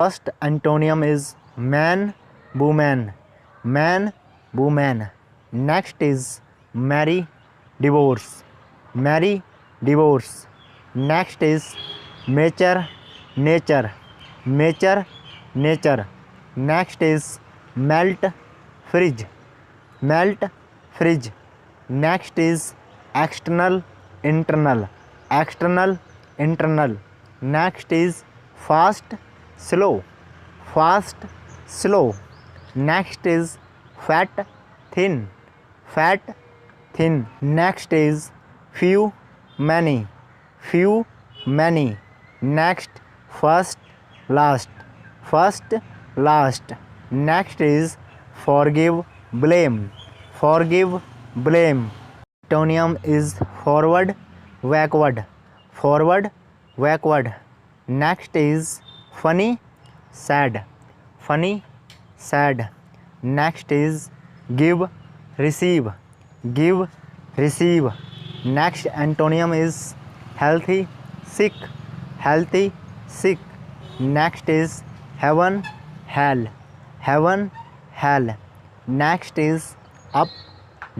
First antonym is man, woman. Man, woman. Next is marry, divorce. Marry, divorce. Next is mature, nature. Mature, nature. Next is melt, fridge. Melt, fridge. Next is external, internal. External, internal. Next is fast, slow. Fast, slow. Next is fat, thin. Fat, thin. Next is few, many. Few, many. Next, first, last. First, last. Next is forgive, blame. Forgive, blame. Antonym is forward, backward. Forward, backward. Next is funny, sad. Funny, sad. Next is give, receive. Give, receive. Next antonym is healthy, sick. Healthy, sick. Next is heaven, hell. Heaven, hell. Next is up,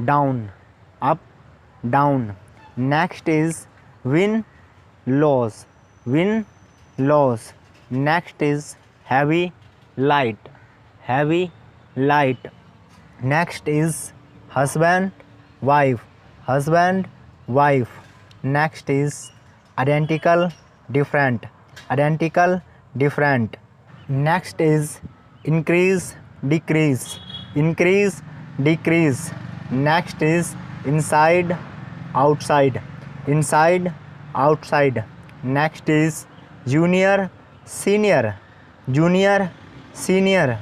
down. Up, down. Next is win, lose. Win, lose. Next is heavy, light. Heavy, light. Next is husband, wife. Husband, wife. Next is identical, different. Identical, different. Next is increase, decrease. Increase, decrease. Next is inside, outside. Inside, outside. Next is junior, senior. Junior, senior.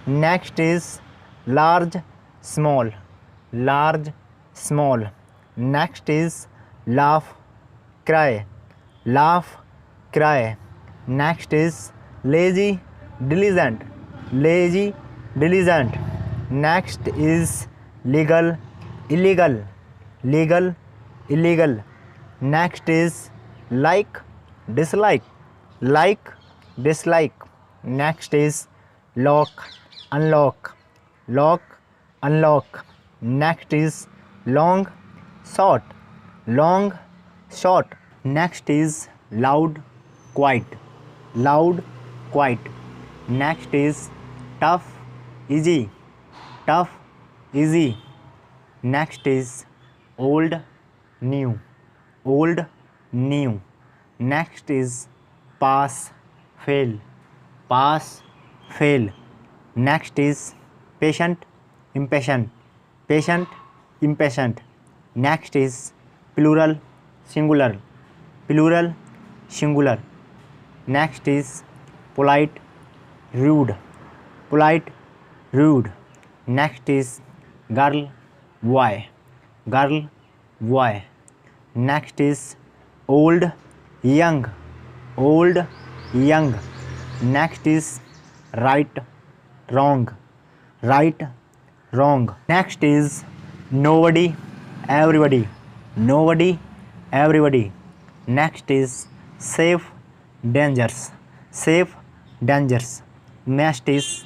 Next is large, small. Large, small. Next is laugh, cry. Laugh, cry. Next is lazy, diligent. Lazy, diligent. Next is legal, illegal. Legal, illegal. Next is like, dislike. Like, dislike. Next is lock, unlock. Lock, unlock. Next is long, short. Long, short. Next is loud, quiet. Loud, quiet. Next is tough, easy. Tough, easy. Next is old, new. Old, new. Next is pass, fail. Pass, fail. Next is patient, impatient. Patient, impatient. Next is plural, singular. Plural, singular. Next is polite, rude. Polite, rude. Next is girl, boy. Girl, boy. Next is old, young. Old, young. Next is right, wrong. Right, wrong. Next is nobody, everybody. Nobody, everybody. Next is safe, dangerous. Safe, dangerous. Next is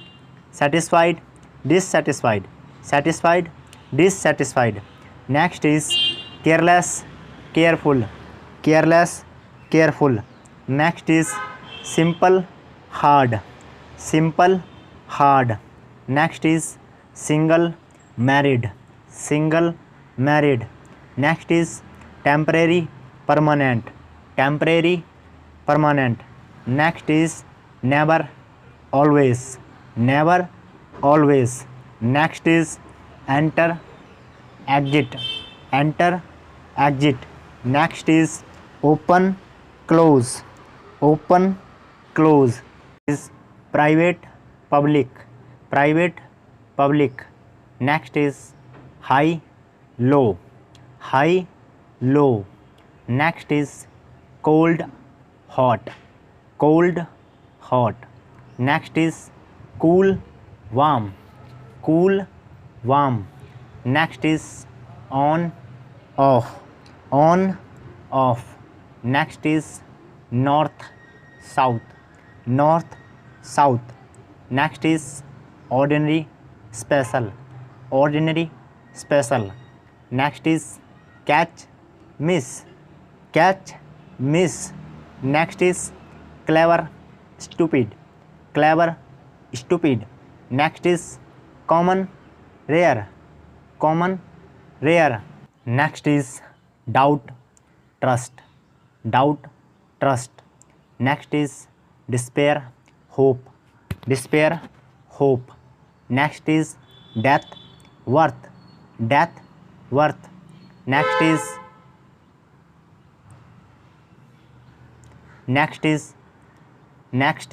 satisfied, dissatisfied. Satisfied, dissatisfied. Next is careless, careful. Careless, careful. Next is simple, hard. Simple, hard. Next is single, married. Single, married. Next is temporary, permanent. Temporary, permanent. Next is never, always. Never, always. Next is enter, exit. Enter, exit. Next is open, close. Open, close. Is private, public. Private, public. Next is high, low. High, low. Next is cold, hot. Cold, hot. Next is cool, warm. Cool, warm. Next is on, off. On, off. Next is north, south. North, south. Next is ordinary, special, ordinary, special. Next is catch, miss, catch, miss. Next is clever, stupid, clever, stupid. Next is common, rare, common, rare. Next is doubt, trust, doubt, trust. Next is despair, hope, despair, hope. Next is death, worth, death, worth. Next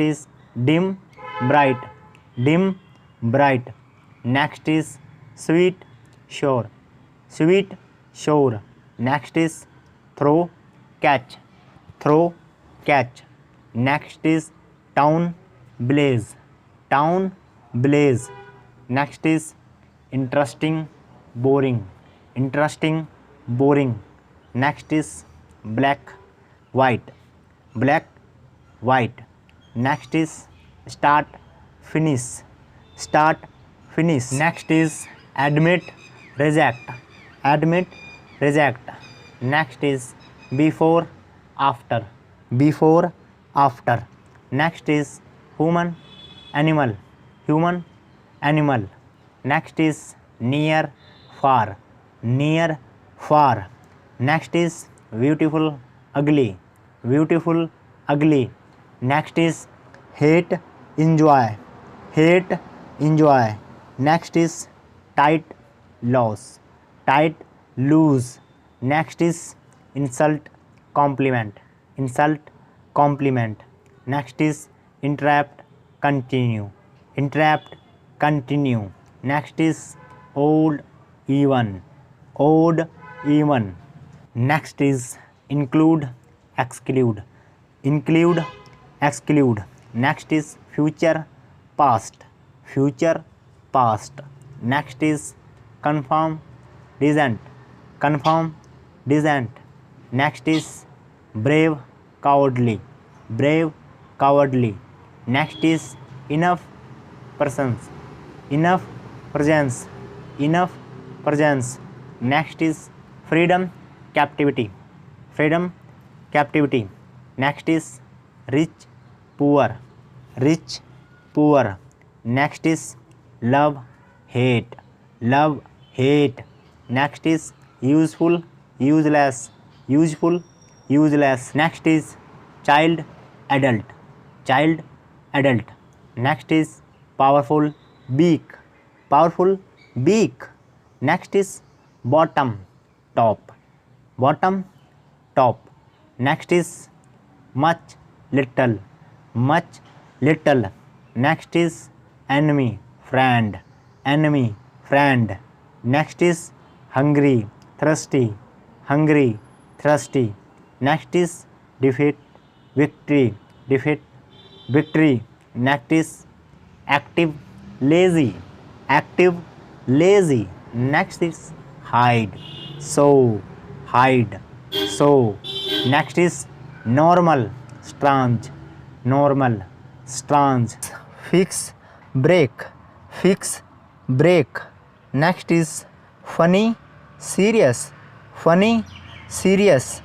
is dim, bright, dim, bright. Next is sweet, sure, sweet, sure. Next is throw, catch, throw, catch. Next is town, blaze, town, blaze. Next is interesting, boring, interesting, boring. Next is black, white, black, white. Next is start, finish, start, finish. Next is admit, reject, admit, reject. Next is before, after, before, after. Next is human, animal, human, animal. Next is near, far, near, far. Next is beautiful, ugly, beautiful, ugly. Next is hate, enjoy, hate, enjoy. Next is tight, loss, tight, lose. Next is insult, compliment, insult, compliment. Next is entrapped, continue, entrapped, continue. Next is old, even, odd, even. Next is include, exclude, include, exclude. Next is future, past, future, past. Next is confirm, dissent, confirm, dissent. Next is brave, cowardly, brave, cowardly. Next is enough, persons, enough, presence, enough, presence. Next is freedom, captivity, freedom, captivity. Next is rich, poor, rich, poor. Next is love, hate, love, hate. Next is useful, useless, useful, useless. Next is child, adult, child, adult. Next is powerful, beak, powerful, beak. Next is bottom, top, bottom, top. Next is much, little, much, little. Next is enemy, friend, enemy, friend. Next is hungry, thirsty, hungry, thirsty. Next is defeat, victory, defeat, victory. Next is active, lazy, active, lazy. Next is hide, so, hide, so. Next is normal, strange, normal, strange. Fix, break, fix, break. Next is funny, serious, funny, serious.